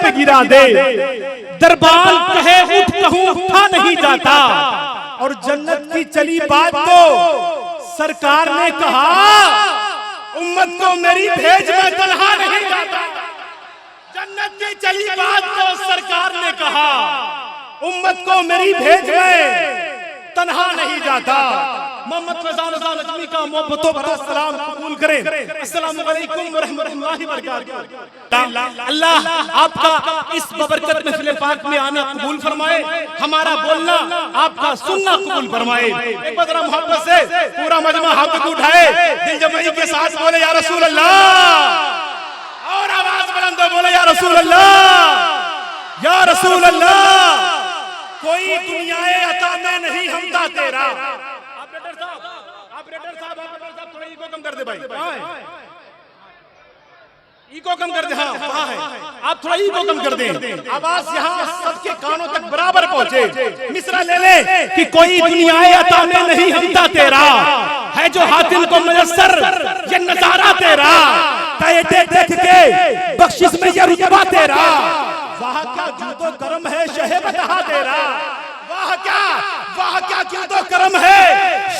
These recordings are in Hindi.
पे गिरा दे, दरबार कहे उठ कहूं उठा नहीं जाता। और जन्नत की चली बात तो सरकार ने कहा, उम्मत को मेरी भेज में तन्हा नहीं जाता। जन्नत की चली बात तो सरकार ने कहा, उम्मत को मेरी भेज में तन्हा नहीं जाता। मोहम्मद फैजान नजमी का मोहब्बतों भरा सलाम कबूल करें। अस्सलामु अलैकुम व रहमतुल्लाहि व बरकातहू। अल्लाह आपका इस बबरकत महफिल पाक में आना कबूल फरमाए, हमारा बोलना आपका सुनना कबूल फरमाए। एक बार मोहब्बत से पूरा मजमा हाथ को उठाए, दिल जमाई के साथ बोले या रसूल अल्लाह, और आवाज बुलंद बोले या रसूल अल्लाह, या रसूल अल्लाह। कोई दुनियाए अता में नहीं हमदा तेरा। ऑपरेटर साहब थोड़ा इको कम कर दे भाई, इको कम कर दे। हाँ वहाँ है, आप थोड़ा इको कम कर दें, आवाज यहाँ सबके कानों तक बराबर पहुँचे। मिसरा ले ले कि कोई दुनियाए अता में नहीं हमदा तेरा, है जो हातिम को मुयस्सर ये नजारा तेरा। देख के बख्शिश में ये रुतबा तेरा, वाह क्या क्यों तो करम है शहे बता तेरा। वाह क्या क्यों तो करम है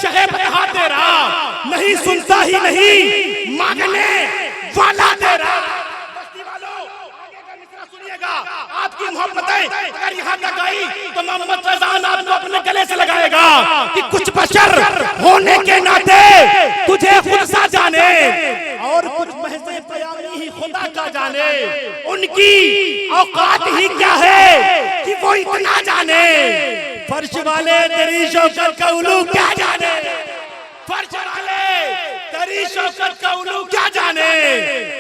शहे बता तेरा। नहीं सुनता ही नहीं मांगने वाला तेरा। बस्ती वालों आगे का मिसरा सुनिएगा, आपकी मोहब्बतें अगर यहाँ तक आई तो मोहम्मद फैजान आपको अपने गले से लगाएगा कि कुछ बशर होने के नाते तुझे खुद सा जाने, और कुछ महज़े प्यारी ही खुदा का जाने। उनकी औकात ही क्या है कि वो इतना जाने। फर्श वाले तेरी शौकत का उलू क्या जाने, फर्श वाले तेरी शौकत का उलू क्या जाने।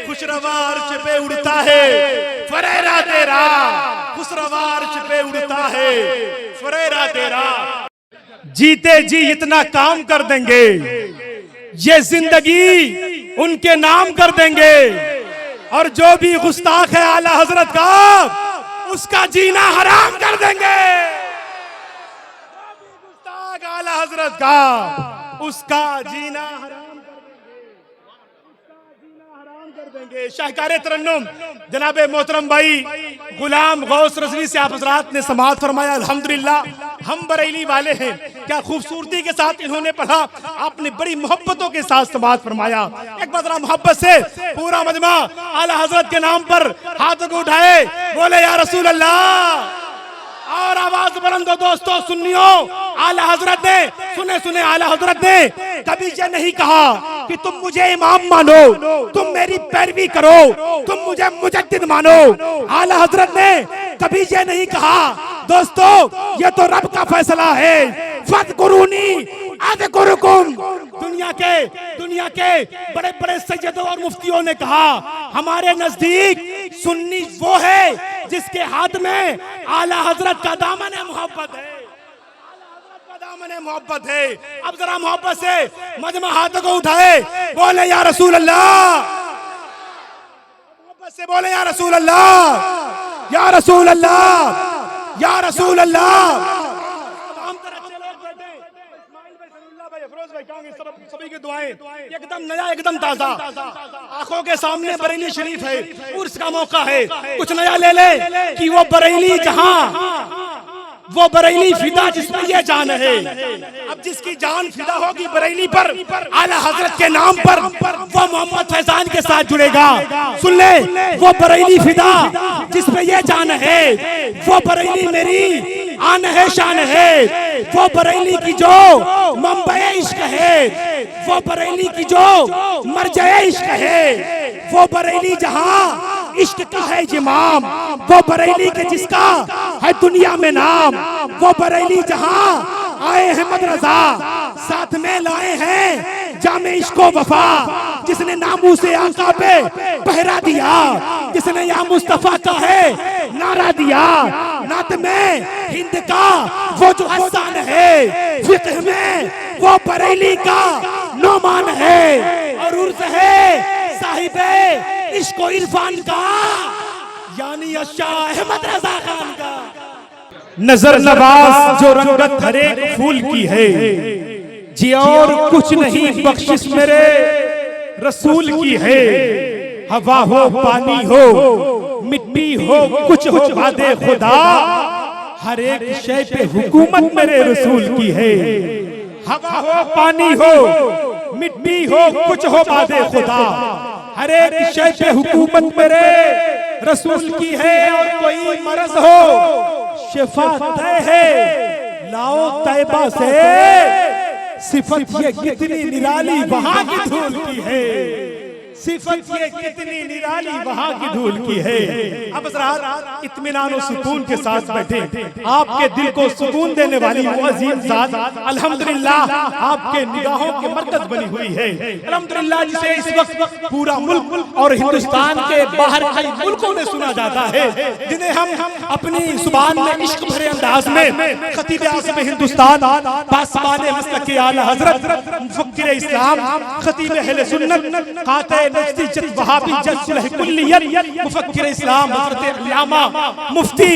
खुशरवा अर्श पे उड़ता है फरेरा तेरा, खुशरवा अर्श पे उड़ता है फरेरा तेरा। जीते जी इतना काम कर देंगे, ये जिंदगी उनके नाम कर देंगे। और जो भी गुस्ताख है आला हजरत का, उसका जीना हराम कर देंगे। गुस्ताख आला हजरत का, उसका जीना हराम कर देंगे। शाहकारे तरन्नुम जनाब मोहतरम भाई गुलाम गौस रज़वी से आप हज़रात ने समाअत फरमाया। अल्हम्दुलिल्लाह हम बरेली वाले हैं, क्या खूबसूरती के साथ इन्होंने पढ़ा, आपने बड़ी मोहब्बतों के साथ समाअत फरमाया। एक बार जरा मोहब्बत से पूरा मजमा आला हजरत के नाम पर हाथों को उठाए, बोले या रसूल अल्लाह, और आवाज बुलंद हो दोस्तों सुन्नियों। आला हजरत ने सुने आला हजरत ने कभी ये नहीं कहा कि तुम मुझे इमाम मानो, तुम मेरी पैरवी करो, तुम मुझे मुजद्दिद मानो। आला हजरत ने कभी ये नहीं कहा दोस्तों ये तो रब का फैसला है, फज़कुरूनी अज़कुरुकुम। दुनिया के बड़े बड़े सैयदों और मुफ्तियों ने कहा हमारे नजदीक सुन्नी वो है जिसके हाथ में आला हजरत का दामन मोहब्बत है, दामन मोहब्बत है। अब जरा मोहब्बत से मजमा हाथों को उठाए, बोले या रसूल अल्लाह, मोहब्बत से बोले या रसूल अल्लाह, या रसूल अल्लाह, या रसूल अल्लाह। सभी की दुआएं एकदम नया एकदम ताजा, आंखों के सामने बरेली शरीफ है, उर्स का मौका है, कुछ नया ले ले कि वो बरेली जहां वो बरेली फिदा जिसमें ये जान है। अब जिसकी जान फिदा होगी बरेली पर, आला हजरत के नाम पर, वो मोहम्मद फैजान के साथ जुड़ेगा। सुन ले, वो बरेली फिदा जिसमें ये जान है, वो बरेली मेरी आन है शान है। वो बरेली की जो मंबए इश्क है, वो बरेली की जो मरजए इश्क है, वो बरेली जहां इश्क का है इमाम, वो बरेली के जिसका है दुनिया में नाम, वो बरेली जहां आए हैं मदरसा, साथ में लाए हैं जामे इश्को वफा। जिसने नामू से आका पे पहरा दिया, जिसने या मुस्तफा का है नारा दिया। नात में हिंद का वो जो हसन है, फिक्र में वो बरेली का नोमान है, और उर्स है साहिबे इश्को इरफान का, यानी शाह अहमद रजा खान का। नजर नवाज जो रंगत हर एक फूल की है, जी और कुछ नहीं बख्शिश मेरे रसूल की है। हवा हो पानी हो मिट्टी हो कुछ हो वादे खुदा, हर एक शय पे हुकूमत मेरे रसूल की है। हवा हो पानी हो मिट्टी हो कुछ हो वादे खुदा, हर एक शय पे हुकूमत मेरे रसूल की है। और कोई मर्ज हो शिफा तय है, लाओ तैबा से सिफत ये कितनी निराली वहां की धूल की है, सिफत ये कितनी निराली वहां की धूल की है। अब जरा इत्मीनान और सुकून के साथ बैठे, आपके दिल को सुकून देने वाली वो अजीम जात अल्हम्दुलिल्लाह आपके निगाहों के मरकज बनी हुई है। अल्हम्दुलिल्लाह जिसे इस वक्त पूरा मुल्क और हिंदुस्तान के बाहर कई मुल्कों में सुना जाता है, जिन्हें हम अपनी जुबान में इश्क भरे अंदाज में खतीब आज़म हिंदुस्तान पासबान मसलक के आला हजरत मुफक्किर इस्लाम खतीब अहले सुन्नत काते नजदी जद वहाबी जद सुलह कुल्लियत मुफक्किर इस्लाम हजरत अल्लामा मुफ्ती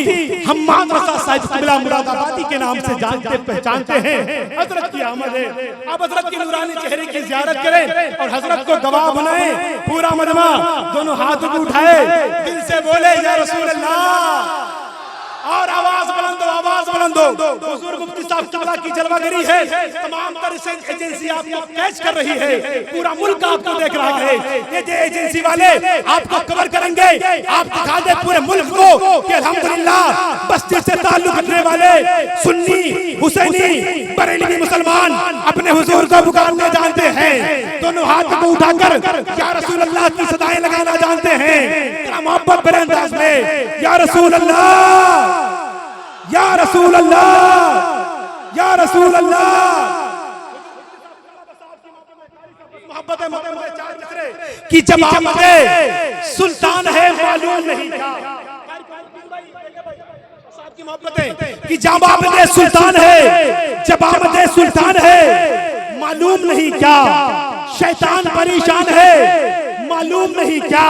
हम्माद रज़ा साहिब क़िबला मुरादाबादी के नाम से जानते पहचानते हैं। हजरत की आमद है, अब हजरत के नूरानी चेहरे की ज़ियारत करें और हजरत को गवाह बनाएं। पूरा मजमा दोनों हाथ उठाए, दिल से बोले या रसूल अल्लाह, और आवाज बुलंदो, आवाज बुलंदो। हुजूर मुफ्ती साहब क़िबला की जलवागरी है, तमाम तर एजेंसी आपको कैच कर रही है, पूरा मुल्क आपको देख रहा है। ये जो एजेंसी वाले आपको कवर करेंगे, आप दिखा दे पूरे मुल्क को कि अल्हम्दुलिल्लाह बस्ती से ताल्लुक रखने वाले सुन्नी हुसैनी बरेलवी मुसलमान अपने हुजूर को पुकारना जानते हैं, दोनों हाथ को उठाकर या रसूल अल्लाह की सदाएं लगाना जानते हैं। मोहब्बत भरे अंदाज में या रसूल अल्लाह, या रसूल अल्लाह, या रसूल अल्लाह। मोहब्बत कि जब आमदे सुल्तान है मालूम नहीं था, की मोहब्बतें कि जब आमदे सुल्तान है, जब आमदे सुल्तान है मालूम नहीं क्या, शैतान परेशान है मालूम नहीं क्या,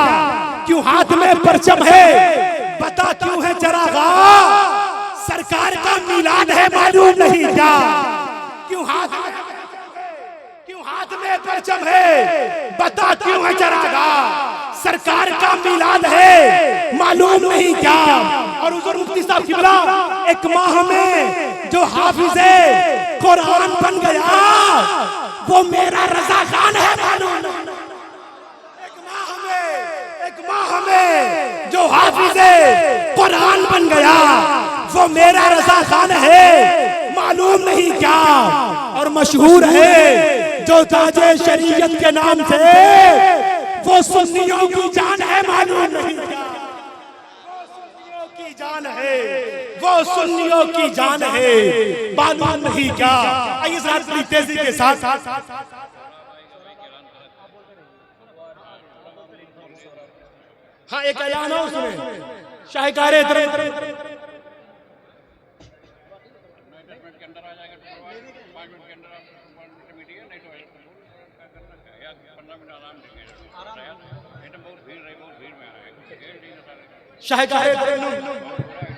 क्यों हाथ में परचम है बता क्यों है चरागा, सरकार का मिलाद है मालूम नहीं क्या, क्यों हाथ में परचम है बता क्यों है चरागा, सरकार का मिलाद है मालूम नहीं क्या। और हुजूर मुफ्ती साहब क़िबला एक माह में जो हाफिज़े कुरान बन गया वो मेरा रज़ा खान है मालूम। एक माह में जो हाफिज़े कुरान बन गया वो मेरा रज़ा खान है मालूम नहीं क्या। और मशहूर है जो ताजे शरीयत के नाम से वो सुन्नियों की जान है मालूम नहीं क्या, की जान है वो सुन्नियों की जान है मालूम नहीं क्या। आइए साथ बड़ी तेजी के साथ हाँ एक ऐलान हो उसमें शाहकारे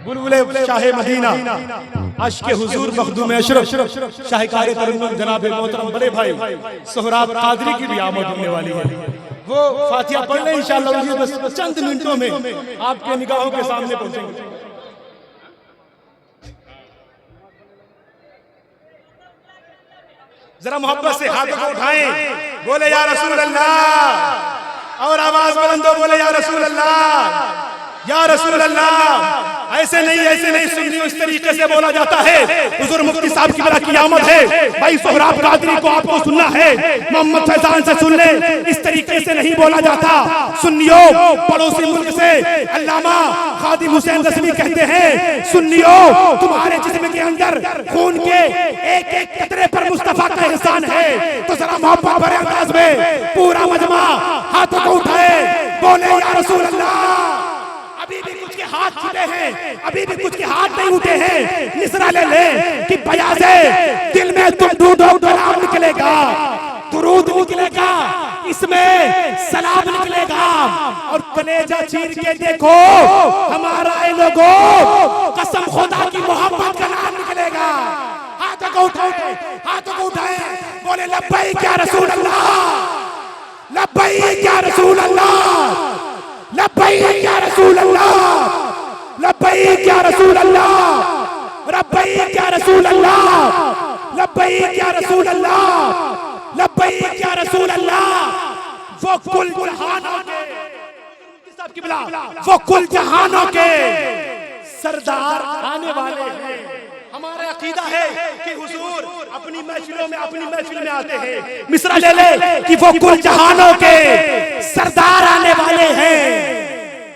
बुलबुले शाह मदीना आशिक़े हुजूर मखदूम अशरफ शाहकारे तरन्नुम जनाब मोहतरम बड़े भाई सोहराब कादरी की भी आमद होने वाली है। वो फातिहा पढ़ लें इंशाअल्लाह, बस चंद मिनटों में आपके निगाहों के सामने पहुंचेंगे। जरा मोहब्बत से हाथों को उठाएं, बोले या रसूल अल्लाह, और आवाज बुलंदो बोले या रसूल अल्लाह, या रसूल अल्लाह। ऐसे नहीं सुन्नियों इस तरीके से बोला जाता है। हुजूर मुफ्ती साहब क़िबला की आमद है, भाई सोहराब कादरी को आपको सुनना है, मोहम्मद फैजान से सुन ले, इस तरीके से नहीं बोला जाता। सुन्नियों पड़ोसी मुल्क से अल्लामा खादिम हुसैन रज़वी कहते हैं, सुन्नियों तुम्हारे जिस्म के अंदर खून के एक एक कतरे पर मुस्तफा का एहसान है। तो जरा मोहब्बत भरे अंदाज में पूरा मजमा हाथों को उठाए, बोले या रसूल अल्लाह। अभी भी कुछ के हाथ छूटे हैं, अभी भी कुछ के हाथ नहीं उठे हैं, निसरा ले ले कि बयाज़े दिल में तुम दूध और गुलाम निकलेगा, दुरूद निकलेगा, इसमें सलाम निकलेगा। और कलेजा चीर के देखो हमारा ए लोगों, कसम खुदा की मोहब्बत का नाम निकलेगा। हाथों को उठाए, हाथों को उठाए, बोले लब्बैक या रसूल अल्लाह, लब्बैक या रसूल अल्लाह, लब्बैक या रसूल अल्लाह, लब्बैक या रसूल अल्लाह, लब्बैक या रसूल अल्लाह, लब्बैक या रसूल अल्लाह, लब्बैक या रसूल अल्लाह। वो कुल जहानों के, वो कुल जहानों के सरदार आने वाले हैं। हमारा अकीदा है कि हुजूर अपनी महफिलों में, अपनी महफिल में आते हैं, मिसरा ले ले कि वो कुल जहानों के सरदार आने वाले हैं।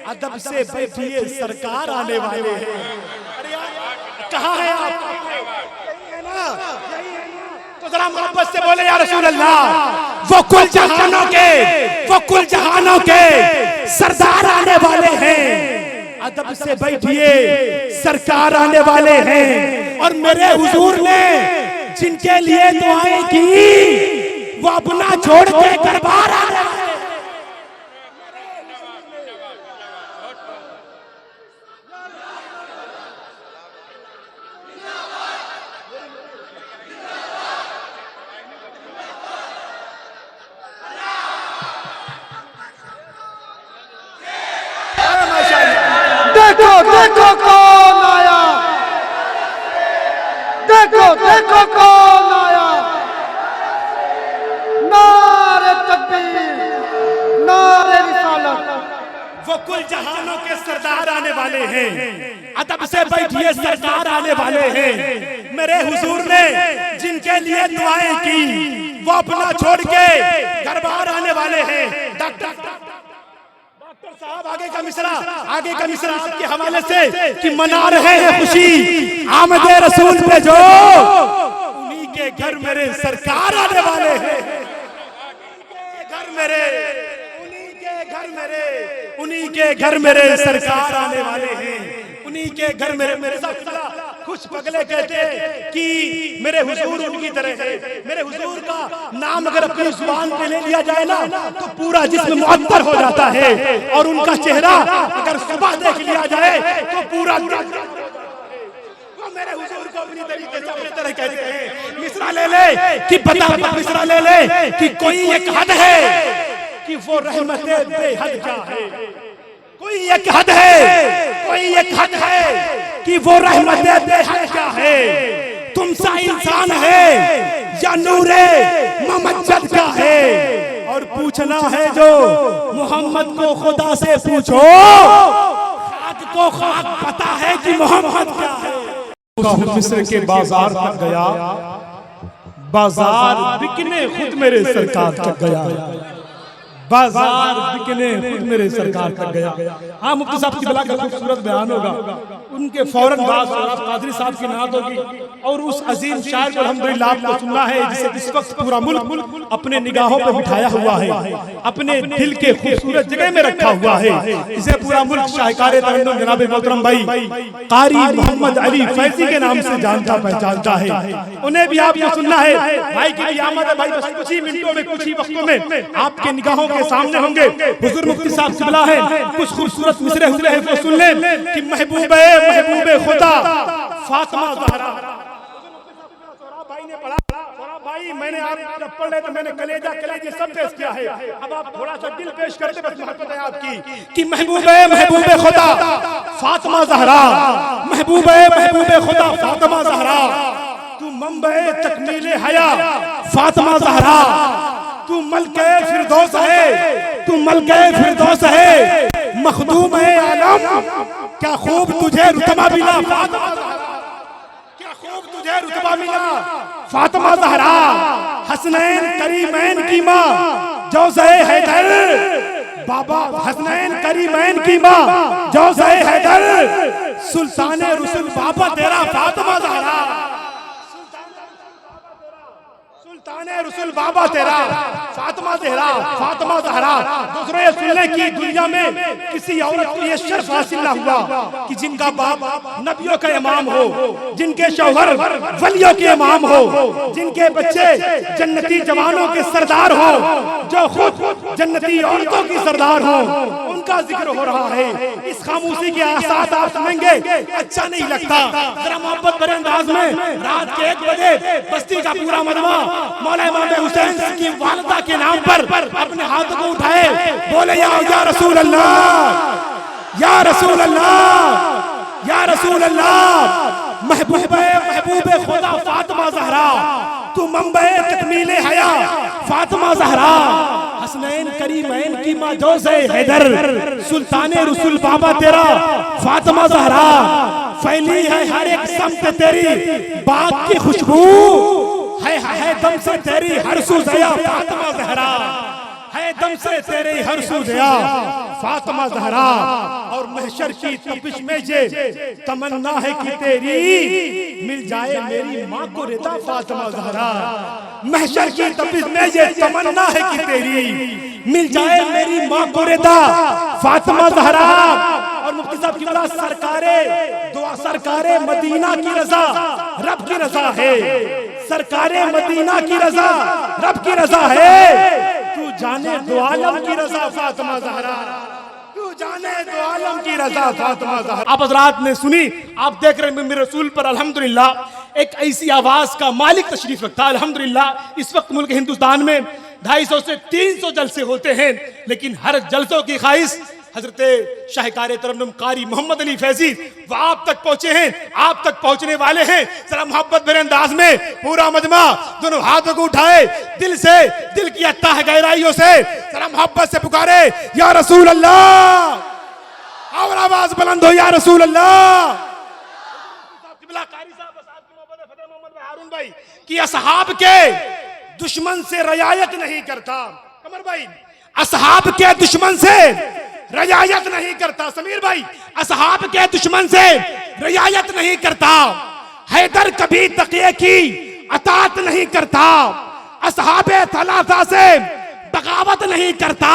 अदब से बैठिए सरकार आने वाले हैं। अरे यार कहाँ है आप? तो जरा मोहब्बत से बोले या रसूल अल्लाह। वो कुल जहानों के, वो कुल जहानों के सरदार आने वाले हैं। अदब से बैठिए सरकार आने वाले हैं। और मेरे हुजूर ने जिनके लिए दुआएं की वो अपना छोड़ के दरबार आने वाले हैं। देखो देखो कौन आया, देखो देखो कौन आया। नारे तकबीर, नारे रिसालत। वो कुल जहानों के सरदार आने वाले हैं। अदब से बैठिए सरकार आने वाले हैं। मेरे हुजूर ने जिनके लिए दुआएं की वो अपना छोड़ के दरबार आने वाले हैं। डॉक्टर साहब आगे का मिसरा, आगे का मिसरा आपके हवाले से कि मना रहे हैं खुशी आमद रसूल पे जो उन्हीं के घर मेरे सरकार आने वाले हैं। घर मेरे, उन्हीं के घर मेरे, उन्हीं के घर मेरे सरकार आने वाले हैं। उन्हीं के घर मेरे साथ खुश पगले कहते हैं कि मेरे हुजूर उनकी तरह है। मेरे हुजूर का नाम अगर अपनी जुबान पे ले लिया जाए ना तो पूरा जिस्म मुअत्तर हो जाता है। और उनका चेहरा अगर सुबह देख लिया जाए तो पूरा मेरे हुजूर को अपनी तरीके से अपनी तरह कहते हैं। मिसरा ले ले कि बता, मिसरा ले ले कि कोई एक हद है कि वो रहमते बेहद क्या है। कोई एक हद है, कोई एक हद है कि वो रहमते बेहद क्या है। तुम सा इंसान है या नूरे ममज्जद का है। और पूछना है जो मोहम्मद को खुदा से पूछो, खाक को खाक पता है कि मोहम्मद क्या है। मिस्र के बाजार तक गया, बाजार बिकने खुद मेरे सरकार तक गया। बाजार बिकने खुद मेरे सरकार तक गया। हाँ मुफ्ती साहब की बला का खूबसूरत बयान होगा। उनके फौरन बाद कादरी साहब की नात होगी और उस अजीम शायर को अल्हम्दुलिल्लाह आपको सुनना है जिसे इस वक्त पूरा मुल्क अपने निगाहों पे बिठाया हुआ है, अपने दिल के खूबसूरत जगह में रखा हुआ है। इसे पूरा मुल्क शाहकार तरन्नुम जनाब मोहतरम भाई कारी मोहम्मद अली फैजी के नाम से जानता पहचानता है। उन्हें भी आपको सुनना है। भाई की भी आमद है भाई, बस कुछ ही मिनटों में, कुछ ही वक्तों में आपके निगाहों के सामने होंगे। हुजूर मुफ्ती साहब सिबला है, कुछ खूबसूरत मिसरे हुए हैं वो सुन लें कि महबूबे खुदा फातिमा ज़हरा। भाई ने पढ़ा, भाई मैंने आप जब पढ़ रहे तो मैंने कलेजा कलेजे सब पेश किया है। अब आप थोड़ा सा दिल पेश करते बस मोहब्बत है आपकी कि महबूबे खुदा फातिमा ज़हरा, महबूबे खुदा फातिमा ज़हरा, तू मंबे तकमील हया फातिमा ज़हरा, तू मलके फिरदौस है, तू मलके फिरदौस है, मखदूम है आलम, क्या खूब तुझे रुतबा मिला फातिमा ज़हरा, क्या खूब तुझे रुतबा मिला फातिमा ज़हरा। हसनैन करीमैन की माँ जौज़े हैदर, बाबा हसनैन करीमैन की माँ जौज़े हैदर, सुल्तान रसूल बाबा तेरा फातिमा ज़हरा, सुल्ताने रसूल बाबा तेरा फातिमा ज़हरा, फातिमा ज़हरा। दूसरों ये सुनने की दुनिया में किसी औरत को ये शर्फ हासिल ना हुआ कि जिनका बाप नबियों का इमाम हो, जिनके शौहर वलियों के इमाम हो, जिनके बच्चे जन्नती जवानों के सरदार हो, जो खुद जन्नती औरतों की सरदार हो। उनका जिक्र हो रहा है। इस खामोशी के साथ आप सुनेंगे अच्छा नहीं लगता। जरा मोहब्बत भरे अंदाज में रात के 1 बजे बस्ती का पूरा मजमा मौला इमाम हुसैन की वालिदा के नाम पर अपने हाथों को उठाए, बोले या रसूल अल्लाह, या रसूल अल्लाह, या रसूल अल्लाह। महबूबे खुदा फातिमा ज़हरा, तू मंबे तकमीले हया फातिमा ज़हरा, हसनैन करीमैन की माँ जोज़े हैदर, सुल्ताने रसूल बाबा तेरा फातिमा ज़हरा। फैली है हर एक समत तेरी बाग की खुशबू, है दम से तेरी हर सू ज़या फातिमा ज़हरा, है दम से तेरे हर सू ज़या फातिमा ज़हरा। और महशर की तपिश में ये तमन्ना है कि तेरी मिल जाए मेरी माँ को रिदा फातिमा ज़हरा। महशर की तपिश में ये तमन्ना है कि तेरी मिल जाए मेरी माँ को रिदा फातिमा ज़हरा। और मुफ्ती साहब की बला सरकारे दुआ, सरकारे मदीना की रजा रब की रजा है, सरकारे मदीना की रजा रब की रजा है। तू जाने दो आलम की रजा फातिमा ज़हरा, तू जाने दो आलम की रजा फातिमा ज़हरा। आप हज़रात ने सुनी, आप देख रहे हैं मेरे रसूल पर अल्हम्दुलिल्लाह एक ऐसी आवाज का मालिक तशरीफ रखता है। अल्हम्दुलिल्लाह इस वक्त मुल्क हिंदुस्तान में 250 से 300 जलसे होते हैं, लेकिन हर जलसों की ख्वाहिश हजरत शाहकार तरन्नुम कारी मोहम्मद अली फैजी वो आप तक पहुंचे हैं, आप तक पहुंचने वाले हैं। जरा मोहब्बत भरे अंदाज में पूरा मजमा दोनों हाथों को उठाए, दिल से, दिल की अत्ताह गहराइयों से जरा मोहब्बत से पुकारे या रसूल अल्लाह, और आवाज बुलंद हो या रसूल अल्लाह। हारून भाई कि असहाब के दुश्मन से रियायत नहीं करता, कमर भाई असहाब के दुश्मन से रियायत नहीं करता, समीर भाई असहाब के दुश्मन से रियायत नहीं करता, हैदर कभी तकिए की अतात नहीं करता, असहाबे थलाथा से बगावत नहीं करता,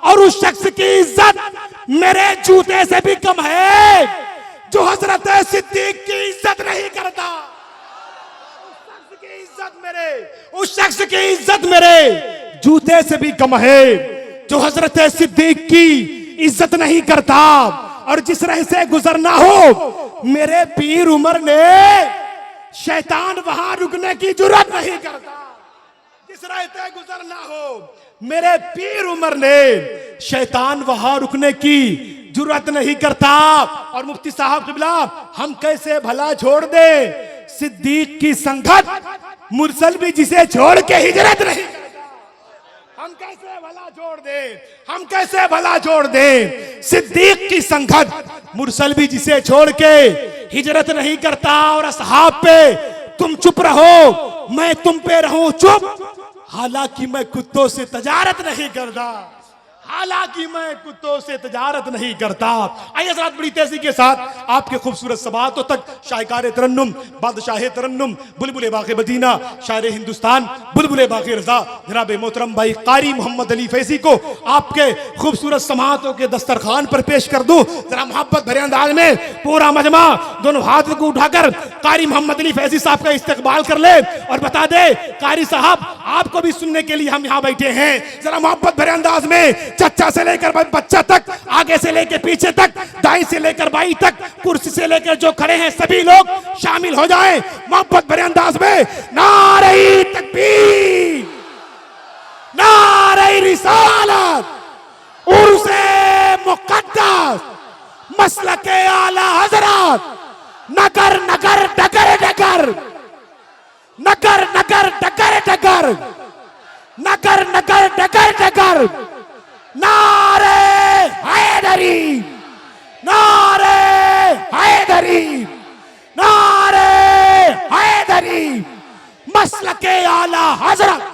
और उस शख्स की इज्जत मेरे जूते से भी कम है जो हजरत सिद्दीक की इज्जत नहीं करता। उस शख्स की इज्जत मेरे जूते से भी कम है जो हजरत सिद्दीक की इज्जत नहीं करता। और जिस राह से गुजरना हो मेरे पीर उमर ने, शैतान वहां रुकने की जुर्रत नहीं करता। जिस राह से गुजरना हो मेरे पीर उमर ने, शैतान वहां रुकने की जुर्रत नहीं करता। और मुफ्ती साहब क़िबला हम कैसे भला छोड़ दे सिद्दीक की संगत, मुरसल भी जिसे छोड़ के हिजरत नहीं करता। हम कैसे भला छोड़ दे, हम कैसे भला छोड़ दे सिद्दीक की संगत, मुरसल भी जिसे छोड़ के हिजरत नहीं करता। और असहाब पे तुम चुप रहो, मैं तुम पे रहूं चुप, हालांकि मैं कुत्तों से तजारत नहीं करता, हालांकि मैं कुत्तों से तजारत नहीं करता। आइए साथ बड़ी तेजी के साथ आपके खूबसूरत सबातों तक शाहकार तरन्नुम, बादशाह तरन्नुम, बुलबुल बाग़ मदीना, शायर हिंदुस्तान, बुलबुल बाग़ रज़ा जनाब मोहतरम भाई कारी मोहम्मद अली फैजी को आपके खूबसूरत समातों के दस्तरखान पर पेश कर दूं। जरा मोहब्बत भरे अंदाज में पूरा मजमा दोनों हाथ को उठाकर कारी मोहम्मद अली फैजी साहब का इस्तकबाल कर ले और बता दे कारी साहब आपको भी सुनने के लिए हम यहाँ बैठे हैं। जरा मोहब्बत भरे अंदाज में चच्चा से लेकर बच्चा तक, आगे से लेकर पीछे तक, दाई से लेकर बाई तक, कुर्सी से लेकर जो खड़े हैं सभी लोग शामिल हो जाएं मोहब्बत भरे अंदाज में। नारे तकबीर, नारे रिसालत, उर्से मुक़द्दस, मसलके आला हज़रत, नगर नगर डगर डगर, नगर नगर डगर डगर, नगर नगर डगर डगर, नारे हैदरी, नारे हैदरी, नारे हैदरी, मसलके आला हज़रत।